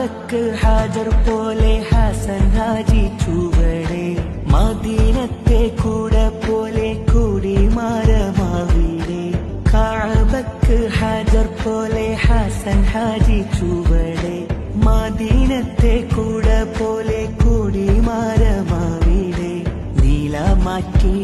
കാബക്ക് ഹാജർ പോലെ ഹസൻ ഹാജി ചുവടെ മദീനത്തെ കൂട പോലെ കൊടിമരമാവിടെ കാബക്ക് ഹാജർ പോലെ ഹസൻ ഹാജി ചുവടെ മദീനത്തെ കൂട പോലെ കൊടിമരമാവിടെ നീല മാറ്റി